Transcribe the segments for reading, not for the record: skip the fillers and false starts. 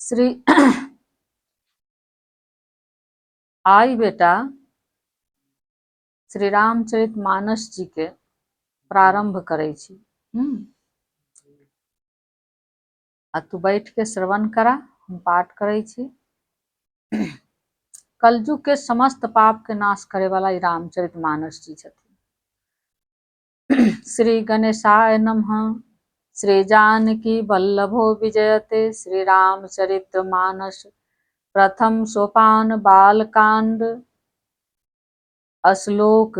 श्री आई बेटा श्री रामचरित मानस जी के प्रारंभ करै छी। आ तू बैठ के श्रवण करा, हम पाठ करै छी। कलयुग के समस्त पाप के नाश करे वाला ई रामचरित मानस जी छथिन। श्री गणेशाय नमः। श्री जानकी वल्लभो विजयते। श्री रामचरित मानस प्रथम सोपान बालकांड। श्लोक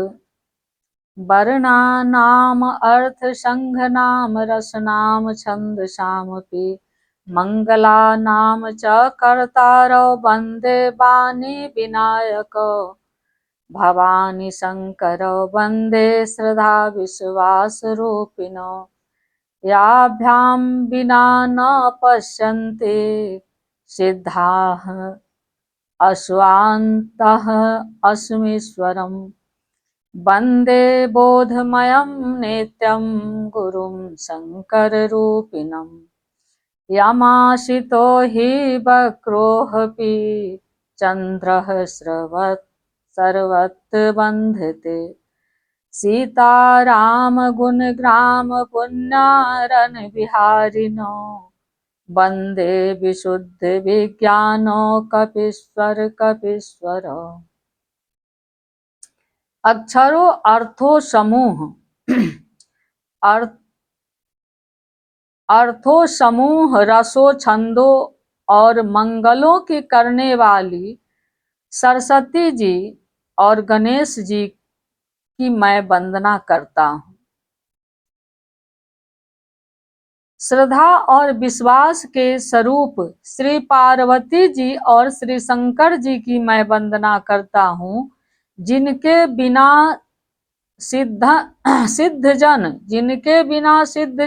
वर्णानाम अर्थ संघनाम रसनाम छंदसामपि मंगलानाम च कर्तारौ वंदे वाणी विनायक भवानी शंकरौ वंदे श्रद्धा विश्वास रूपिणो याभ्यां विना न पश्यन्ते सिद्धाः अस्वान्तः अस्मीश्वरम् वंदे बोधमयं नित्यं गुरुं शंकररूपिणं यमाशितो हि वक्रोऽपि चन्द्रः सर्वत्र बन्धते सीताराम गुणग्राम पुण्यारण्यविहारिणो वंदे विशुद्ध विज्ञानो कपीश्वर। अक्षरों अर्थों समूह अर्थों समूह रसों छंदों और मंगलों की करने वाली सरस्वती जी और गणेश जी की मैं वंदना करता हूँ। श्रद्धा और विश्वास के स्वरूप श्री पार्वती जी और श्री शंकर जी की मैं वंदना करता हूँ, जिनके बिना सिद्ध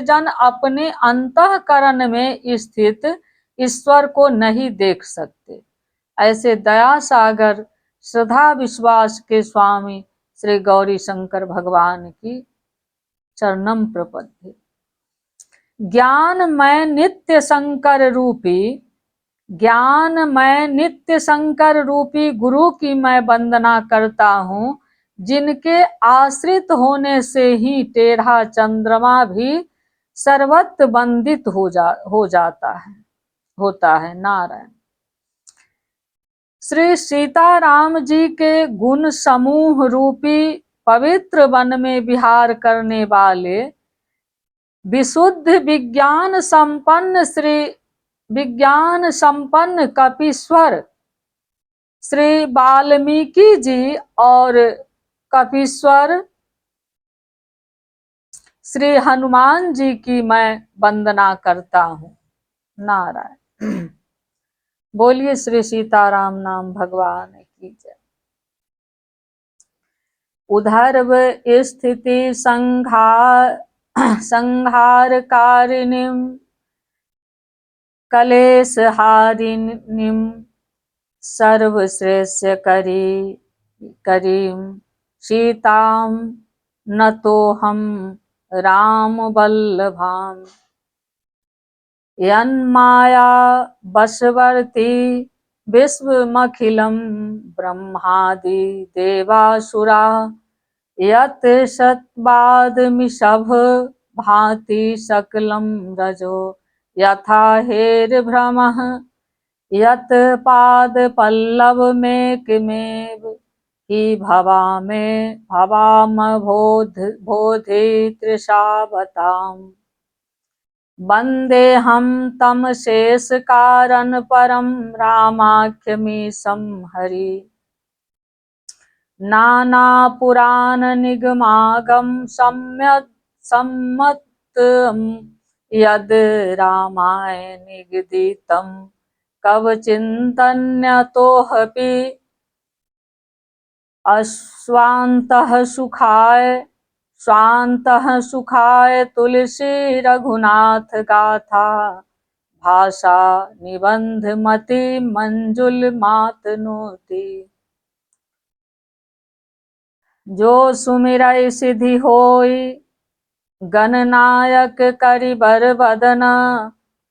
जन अपने अंतःकरण में स्थित ईश्वर को नहीं देख सकते। ऐसे दया सागर श्रद्धा विश्वास के स्वामी श्री गौरी शंकर भगवान की चरणम प्रपद्ये। ज्ञानमय नित्य शंकर रूपी गुरु की मैं वंदना करता हूँ, जिनके आश्रित होने से ही टेढ़ा चंद्रमा भी सर्वत्र वंदित होता है। नारायण। श्री सीताराम जी के गुण समूह रूपी पवित्र वन में विहार करने वाले विशुद्ध विज्ञान संपन्न कपीश्वर श्री वाल्मीकि जी और कपीश्वर श्री हनुमान जी की मैं वंदना करता हूँ। नारायण। बोलिए श्री सीताराम नाम भगवान की जय। उधर्व स्थिति संहारकारिणीं कलेशहारिणीं सर्वश्रेष्ठ करीं सीतां नतोऽहं रामवल्लभाम् यन्माया वशवर्ती विश्वमखिलं ब्रह्मादि देवासुरा यत् सत्पादमिषभ भाति सकलं रजो यथा हेरभ्रमः यत् पादपल्लवमेकमेव हि भवामबोधि तृषावताम् वन्देऽहं तं शेषकारणं परं रामाख्यमीशं हरि नानापुराणनिगमागम सम्मतं यद् रामायणनिगदितं कवचिन्तन्यतोऽपि स्वान्तः सुखाय तुलसी रघुनाथ गाथा भाषा निबंध मति मंजुल मातनोति जो सुमिरै सिद्धि होय गणनायक करिबर बदन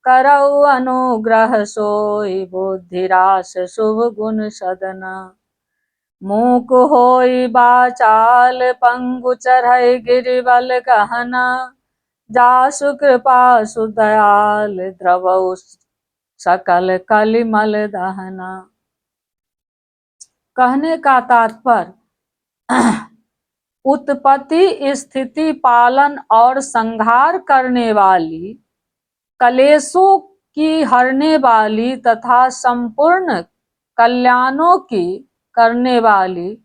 करौ अनुग्रह सोई, बुद्धिरास शुभ गुण सदना। मूक होई बाचाल, पंगु चढ़ई गिरिबल गहना। जासु कृपा सुदयाल, द्रवौ सकल कलिमल दहना। कहने का तात्पर्य, उत्पत्ति, स्थिति, पालन और संहार करने वाली, कलेशों की हरने वाली तथा संपूर्ण कल्याणों की करने वाली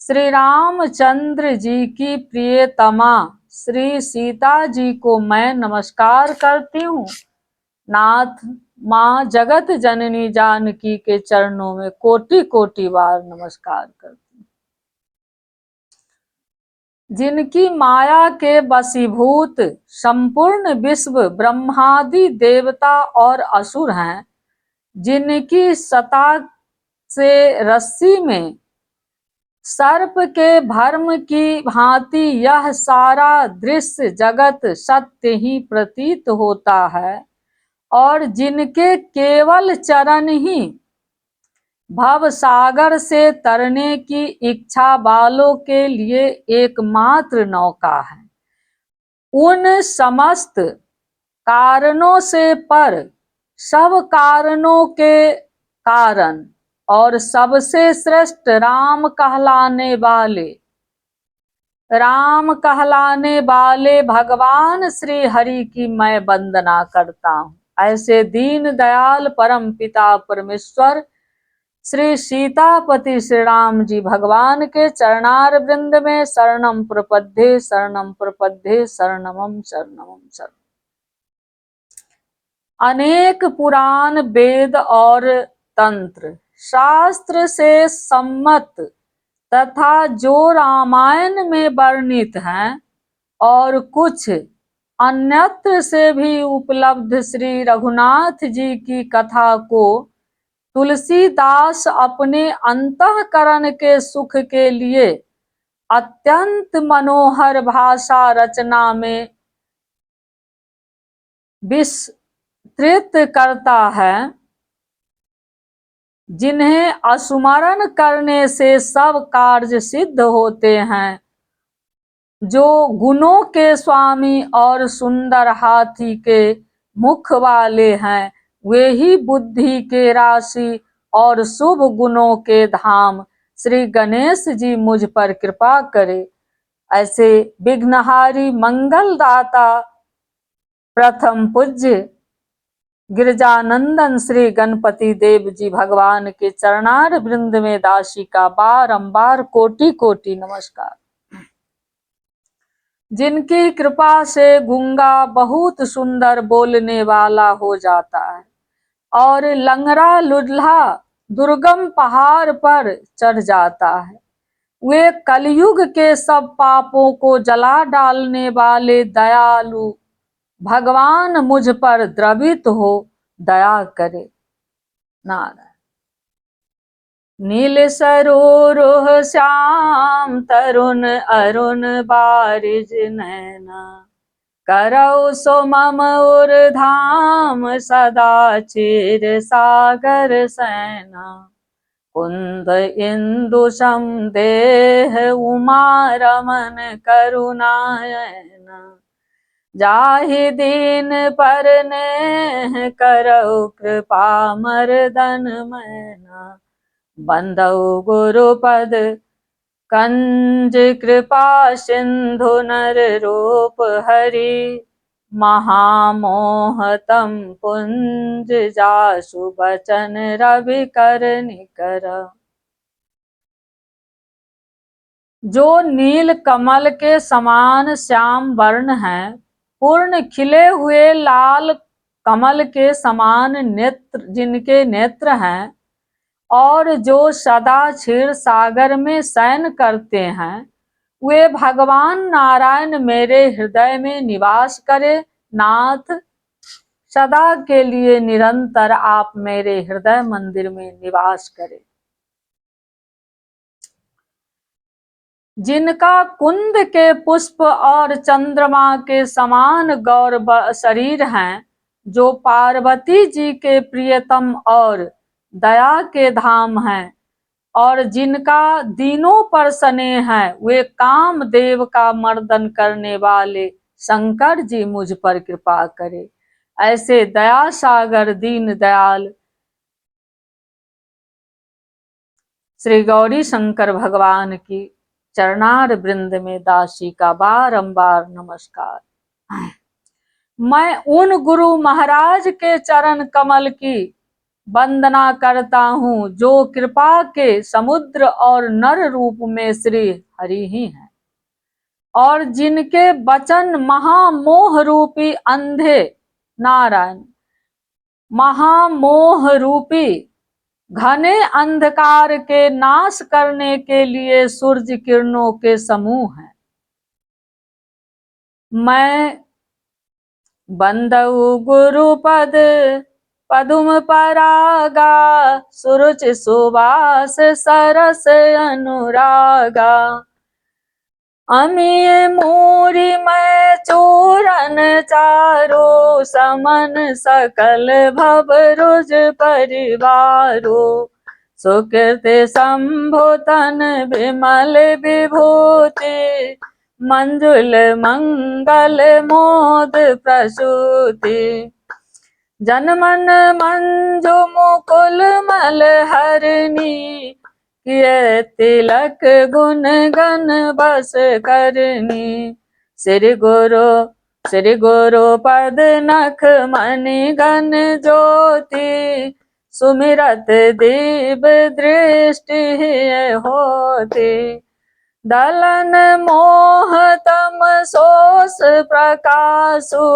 श्री रामचंद्र जी की प्रियतमा श्री सीता जी को मैं नमस्कार करती हूँ। नाथ, माँ जगत जननी जानकी के चरणों में कोटि कोटि बार नमस्कार करती हूँ। जिनकी माया के वशीभूत संपूर्ण विश्व ब्रह्मादि देवता और असुर हैं, जिनकी सता से रस्सी में सर्प के भर्म की भांति यह सारा दृश्य जगत सत्य ही प्रतीत होता है, और जिनके केवल चरण ही भव सागर से तरने की इच्छा वालों के लिए एकमात्र नौका है, उन समस्त कारणों से पर सब कारणों के कारण और सबसे श्रेष्ठ राम कहलाने वाले भगवान श्री हरि की मैं वंदना करता हूँ। ऐसे दीन दयाल परम पिता परमेश्वर श्री सीतापति श्री राम जी भगवान के चरणार वृंद में शरणम प्रपद्ये शरणम प्रपद्ये शरणमम शरणमम शरण। अनेक पुराण, वेद और तंत्र शास्त्र से सम्मत तथा जो रामायण में वर्णित हैं और कुछ अन्यत्र से भी उपलब्ध श्री रघुनाथ जी की कथा को तुलसीदास अपने अंतःकरण के सुख के लिए अत्यंत मनोहर भाषा रचना में विस्तृत करता है, जिन्हें अस्मरण करने से सब कार्य सिद्ध होते हैं। जो गुणों के स्वामी और सुंदर हाथी के मुख वाले हैं, वे ही बुद्धि के राशि और शुभ गुणों के धाम श्री गणेश जी मुझ पर कृपा करे। ऐसे विघ्नहारी मंगलदाता प्रथम पूज्य गिरजानंदन श्री गणपति देव जी भगवान के चरणार वृंद में दासी का बारंबार कोटि कोटि नमस्कार। जिनकी कृपा से गूंगा बहुत सुंदर बोलने वाला हो जाता है और लंगड़ा लुल्हा दुर्गम पहाड़ पर चढ़ जाता है। वे कलयुग के सब पापों को जला डालने वाले दयालु भगवान मुझ पर द्रवित हो दया करे। नारायण। नील सरोरुह श्याम तरुण अरुण बारिज नैना, करौ सो मम उर्धाम सदा चिर सागर सैना। कुंद इंदु समदेह उमा रमन करुणायना, जाहि दीन पर नेह करौ कृपा मर्दन मैना। बंदौ गुरुपद कंज कृपा सिंधु नर रूप हरि, महामोहतम पुंज जासु बचन रवि कर निकर। जो नील कमल के समान श्याम वर्ण है, पूर्ण खिले हुए लाल कमल के समान नेत्र जिनके नेत्र हैं, और जो सदा क्षीर सागर में शयन करते हैं, वे भगवान नारायण मेरे हृदय में निवास करे। नाथ, सदा के लिए निरंतर आप मेरे हृदय मंदिर में निवास करें। जिनका कुंद के पुष्प और चंद्रमा के समान गौर शरीर हैं, जो पार्वती जी के प्रियतम और दया के धाम हैं और जिनका दीनों पर स्नेह है, वे कामदेव का मर्दन करने वाले शंकर जी मुझ पर कृपा करे। ऐसे दया सागर दीन दयाल श्री गौरी शंकर भगवान की चरणार वृंद में दासी का बारंबार नमस्कार। मैं उन गुरु महाराज के चरण कमल की वंदना करता हूँ जो कृपा के समुद्र और नर रूप में श्री हरि ही हैं और जिनके वचन महामोह रूपी अंधे नारायण महामोह रूपी घने अंधकार के नाश करने के लिए सूर्य किरणों के समूह हैं। मैं बंदऊ गुरुपद पदुम परागा सुरुचि सुवास सरस अनुरागा अमीय मूरी मैं चूरन चारो समन सकल भव रुज परिवारो सुकृत संभुतन विमल विभूति मंजुल मंगल मोद प्रसूति जनमन मंजु मुकुल मल हरणी किए तिलक गुण गण बस करनी श्री गुरु पद नख मणि गण ज्योति सुमिरत दीप दृष्टि होती दलन मोह तम सोस प्रकाशु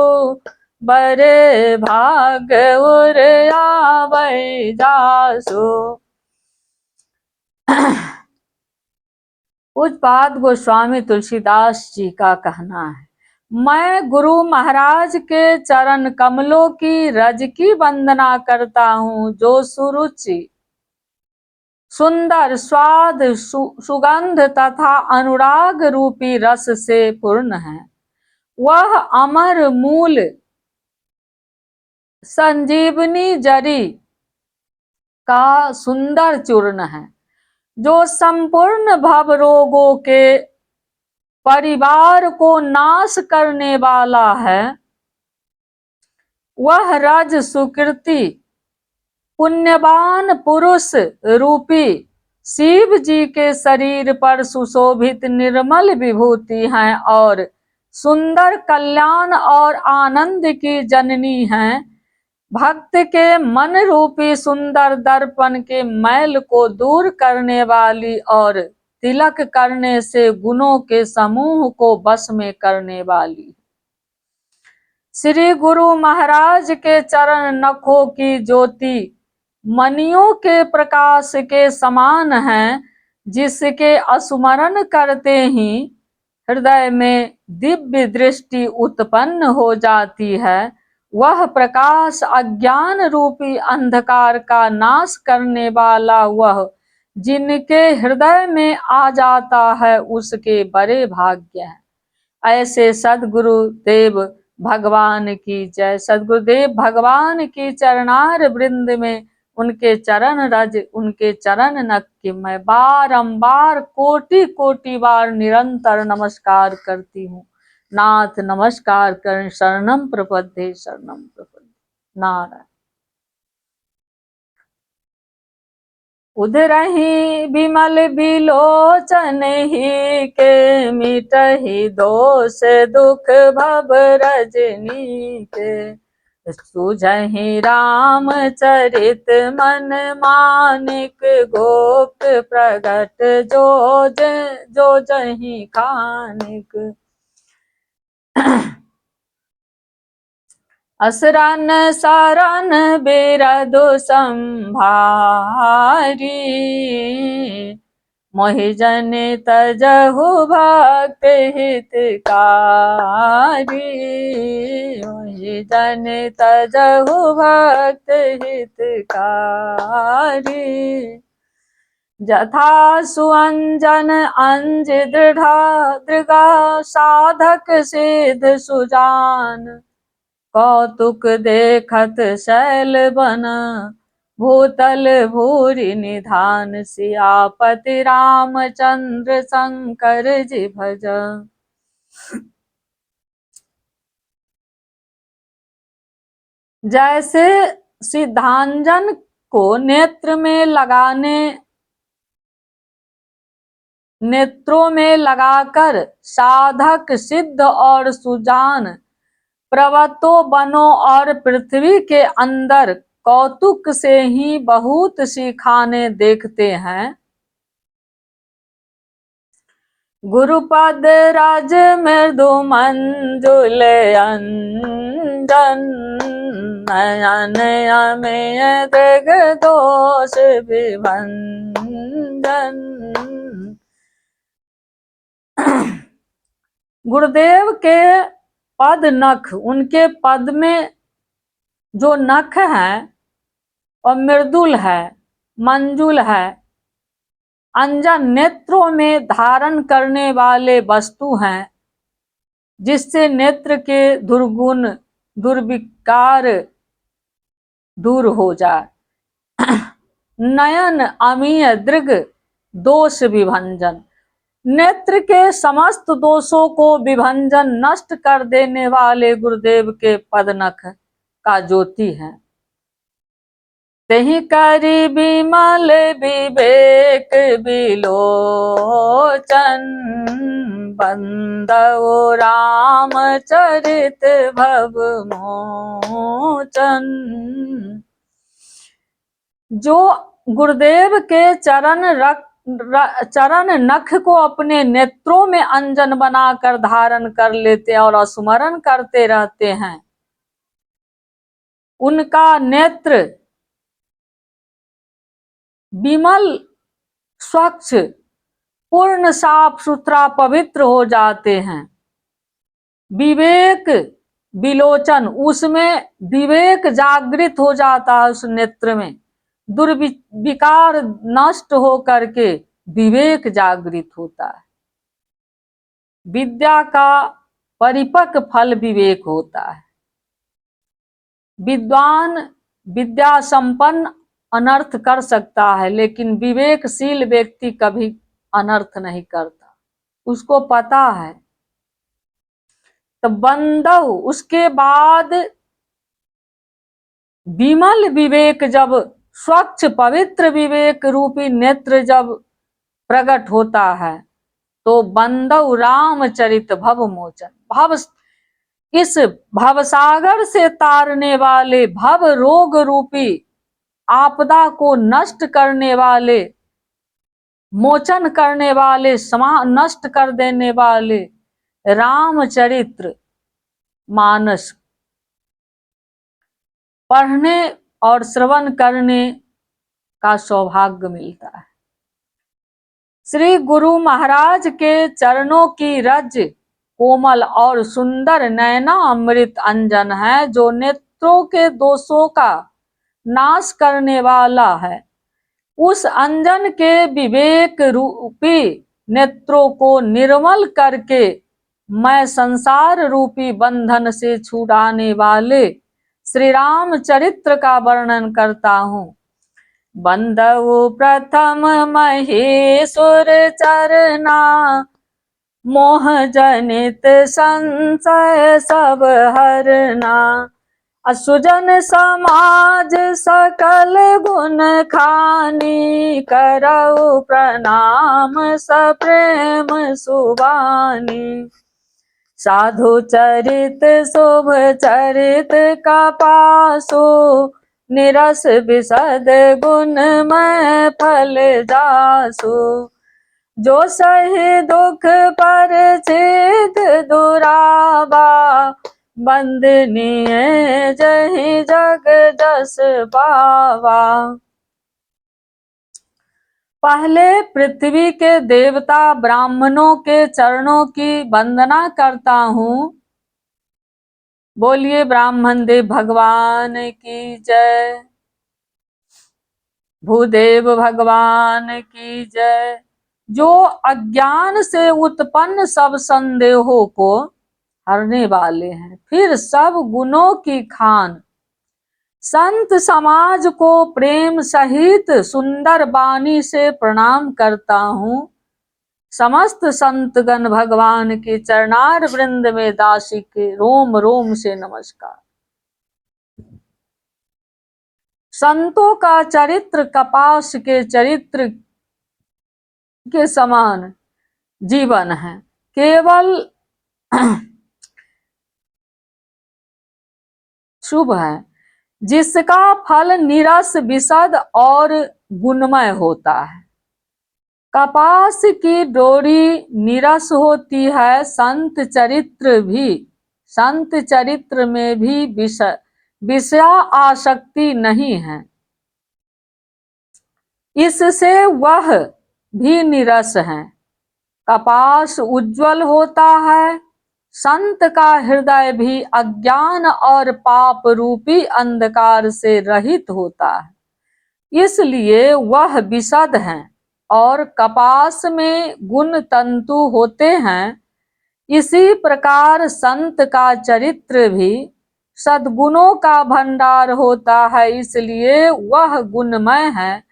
बरे भाग उर आवै जासु। पूज्यपाद गोस्वामी तुलसीदास जी का कहना है, मैं गुरु महाराज के चरण कमलों की रज की वंदना करता हूँ जो सुरुचि सुंदर स्वाद सुगंध तथा अनुराग रूपी रस से पूर्ण है। वह अमर मूल संजीवनी जरी का सुंदर चूर्ण है जो संपूर्ण भव रोगों के परिवार को नाश करने वाला है। वह रज सुकृति पुण्यवान पुरुष रूपी शिव जी के शरीर पर सुशोभित निर्मल विभूति हैं और सुंदर कल्याण और आनंद की जननी हैं। भक्त के मन रूपी सुंदर दर्पण के मैल को दूर करने वाली और तिलक करने से गुणों के समूह को बस में करने वाली श्री गुरु महाराज के चरण नखों की ज्योति मणियों के प्रकाश के समान है, जिसके स्मरण करते ही हृदय में दिव्य दृष्टि उत्पन्न हो जाती है। वह प्रकाश अज्ञान रूपी अंधकार का नाश करने वाला, वह जिनके हृदय में आ जाता है उसके बड़े भाग्य हैं। ऐसे सद्गुरुदेव भगवान की जय। सद्गुरुदेव भगवान की चरणार वृंद में उनके चरण रज उनके चरण नख की मैं बारंबार कोटि कोटि बार निरंतर नमस्कार करती हूँ। नाथ नमस्कार कर शरणम प्रपद्ये नारायण। उधरहि विमल बिलोचन ही के मिटहि दोष दुख भव रजनी के सुझहि राम चरित मन मानिक गोप्त प्रगट जो जहि खानिक असरन शरण बिरदु संभारी मोहि जन तजहु भक्त हितकारी मोहि जन तजहु भक्त हितकारी जथा सुअंजन अंज दृढ़ा दृगा साधक सिद्ध सुजान कौतुक देखत शैल बन, भूतल भूरि निधान। सियापति रामचंद्र शंकर जी भज। जैसे सिद्धांजन को नेत्रों में लगाकर साधक सिद्ध और सुजान पर्वतों वनों और पृथ्वी के अंदर कौतुक से ही बहुत सी खाने देखते हैं। गुरुपद राज मृदु मंजुल अंजन, नयन अमेय दृग दोष विभंजन। गुरुदेव के पद नख, उनके पद में जो नख है और मृदुल है, मंजुल है, अंजन नेत्रों में धारण करने वाले वस्तु हैं, जिससे नेत्र के दुर्गुण दुर्विकार दूर हो जाए। नयन अमीय दृग दोष विभंजन, नेत्र के समस्त दोषों को विभंजन नष्ट कर देने वाले गुरुदेव के पदनख का ज्योति है। तेहि करि बिमल विवेक बिलोचन, बंदउ राम चरित भव मोचन। जो गुरुदेव के चरण नख को अपने नेत्रों में अंजन बनाकर धारण कर लेते और स्मरण करते रहते हैं, उनका नेत्र विमल स्वच्छ पूर्ण साफ सुथरा पवित्र हो जाते हैं। विवेक विलोचन, उसमें विवेक जागृत हो जाता है उस नेत्र में, दुर्विकार नष्ट हो करके विवेक जागृत होता है। विद्या का परिपक्व फल विवेक होता है। विद्वान विद्या संपन्न अनर्थ कर सकता है, लेकिन विवेकशील व्यक्ति कभी अनर्थ नहीं करता, उसको पता है। तो बंदव, उसके बाद विमल विवेक, जब स्वच्छ पवित्र विवेक रूपी नेत्र जब प्रकट होता है, तो बंदव रामचरित भव मोचन, इस भवसागर से तारने वाले, भव रोग रूपी आपदा को नष्ट करने वाले, मोचन करने वाले, नष्ट कर देने वाले रामचरित्र मानस पढ़ने और श्रवण करने का सौभाग्य मिलता है। श्री गुरु महाराज के चरणों की रज कोमल और सुंदर नयना अमृत अंजन है, जो नेत्रों के दोषों का नाश करने वाला है। उस अंजन के विवेक रूपी नेत्रों को निर्मल करके मैं संसार रूपी बंधन से छुड़ाने वाले श्री राम चरित्र का वर्णन करता हूँ। बंदउ प्रथम महेश्वर चरना, मोह जनित संशय सब हरना। असुजन समाज सकल गुण खानी, करऊ प्रणाम सप्रेम सुबानी। साधु चरित शुभ चरित कपासु, निरस विशद गुण मैं फल जासु। जो सही दुख पर छेद दुरावा, बंदनीय जहि जग जस पावा। पहले पृथ्वी के देवता ब्राह्मणों के चरणों की वंदना करता हूँ। बोलिए ब्राह्मण देव भगवान की जय, भूदेव भगवान की जय। जो अज्ञान से उत्पन्न सब संदेहों को हरने वाले हैं। फिर सब गुणों की खान संत समाज को प्रेम सहित सुंदर वाणी से प्रणाम करता हूँ। समस्त संतगण भगवान के चरणार वृंद में दासी के रोम रोम से नमस्कार। संतों का चरित्र कपास के चरित्र के समान जीवन है। केवल शुभ है, जिसका फल निरस विशद और गुणमय होता है। कपास की डोरी निरस होती है, संत चरित्र में भी विषया आसक्ति नहीं है, इससे वह भी निरस है। कपास उज्जवल होता है, संत का हृदय भी अज्ञान और पाप रूपी अंधकार से रहित होता है, इसलिए वह विशद है। और कपास में गुण तंतु होते हैं, इसी प्रकार संत का चरित्र भी सद्गुणों का भंडार होता है, इसलिए वह गुणमय है।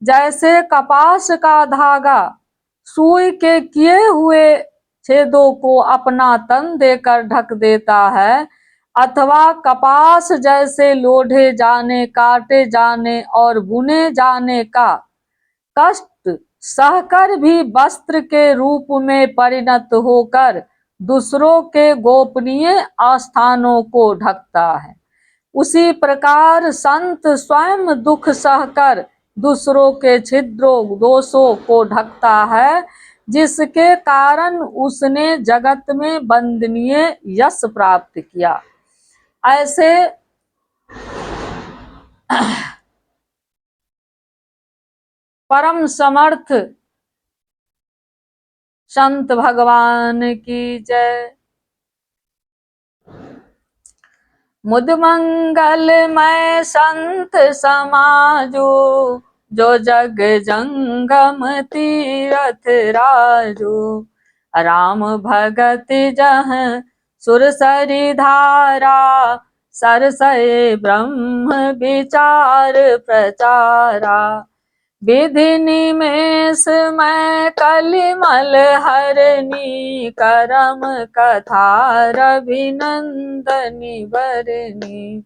जैसे कपास का धागा सुई के किए हुए छेदों को अपना तन देकर ढक देता है, अथवा कपास जैसे लोढ़े जाने, काटे जाने और बुने जाने का कष्ट सहकर भी वस्त्र के रूप में परिणत होकर दूसरों के गोपनीय आस्थानों को ढकता है, उसी प्रकार संत स्वयं दुख सहकर दूसरों के छिद्रों दोषों को ढकता है, जिसके कारण उसने जगत में वंदनीय यश प्राप्त किया। ऐसे परम समर्थ संत भगवान की जय। मुद मंगलमय संत समाजो, जो जग जंगम तीरथ राजो। राम भगत जहाँ सुरसरी धारा, सरसय ब्रह्म विचार प्रचारा। विधि निमेष में कलिमल हरनी, करम कथा रविनंदनी बरनी।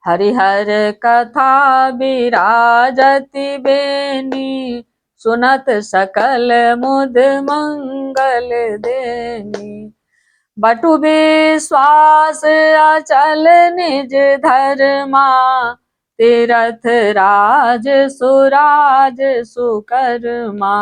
हरिहर कथा विराजति बेनी, सुनत सकल मुद मंगल देनी। बटु विश्वास अचल निज धर्मा, तीरथ राज सुराज सुकर्मा।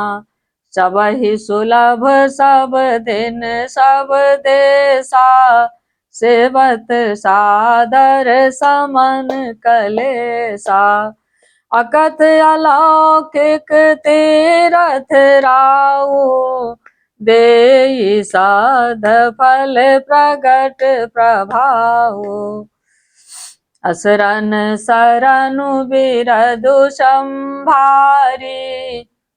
सबहि सुलभ सब दिन सब देशा, सेवत सादर समन कलेसा। अकथ अलौकिक तीरथ राऊ, देई साध फल प्रगट प्रभाव। असरन सरनु बिरदु संभारी,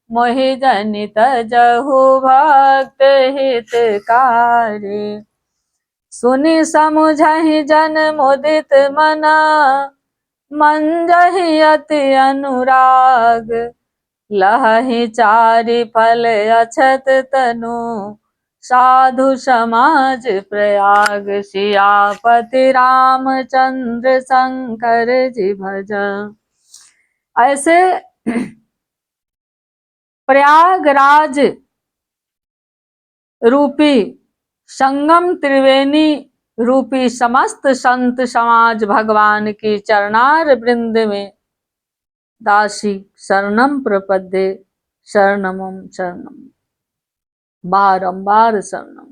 मोहि जनित जहु भक्त हितकारी। सुनि समुझहि जन मुदित मना, मंजहि अति अनुराग। लहहि चारि फल अछत तनु, साधु समाज प्रयाग। सियापति रामचंद्र शंकर जी भजन। ऐसे प्रयागराज रूपी संगम त्रिवेणी रूपी समस्त संत समाज भगवान की चरणार वृंद में दासी शरणम प्रपद्ये, शरणम शरणम, बारंबार शरणम।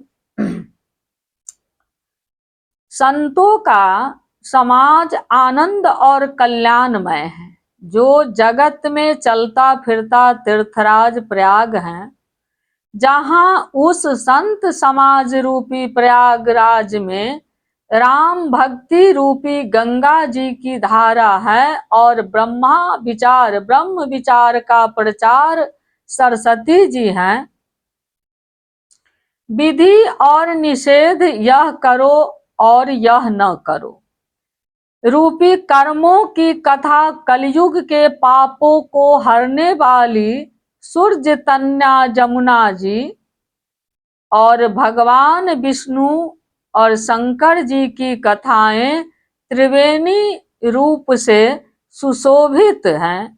संतों का समाज आनंद और कल्याणमय है। जो जगत में चलता फिरता तीर्थराज प्रयाग है, जहां उस संत समाज रूपी प्रयागराज में राम भक्ति रूपी गंगा जी की धारा है, और ब्रह्म विचार का प्रचार सरस्वती जी हैं। विधि और निषेध, यह करो और यह न करो रूपी कर्मों की कथा कलयुग के पापों को हरने वाली सूर्य तन्या जमुना जी और भगवान विष्णु और शंकर जी की कथाएं त्रिवेणी रूप से सुशोभित हैं,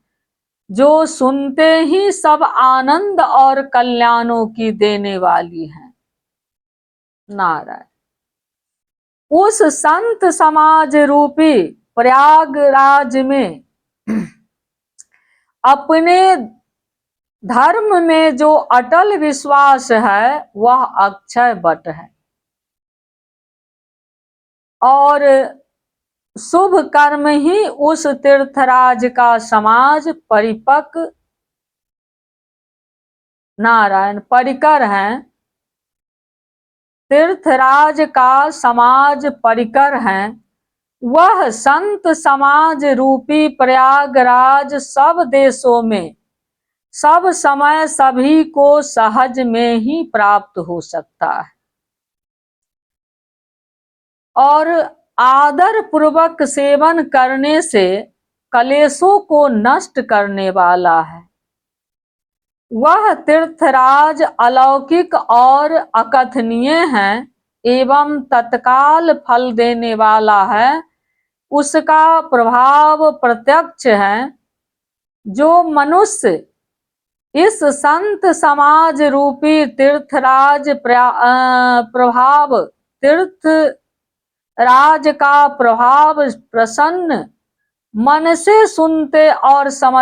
जो सुनते ही सब आनंद और कल्याणों की देने वाली हैं। नारायण। उस संत समाज रूपी प्रयागराज में अपने धर्म में जो अटल विश्वास है वह अक्षय वट है, और शुभ कर्म ही उस तीर्थराज का समाज परिपक्व नारायण परिकर हैं। तीर्थराज का समाज परिकर हैं। वह संत समाज रूपी प्रयागराज सब देशों में सब समय सभी को सहज में ही प्राप्त हो सकता है और आदर पूर्वक सेवन करने से कलेशों को नष्ट करने वाला है। वह तीर्थराज अलौकिक और अकथनीय है एवं तत्काल फल देने वाला है। उसका प्रभाव प्रत्यक्ष है। जो मनुष्य इस संत समाज रूपी तीर्थराज प्रभाव तीर्थ राज का प्रभाव प्रसन्न मन से सुनते और समझ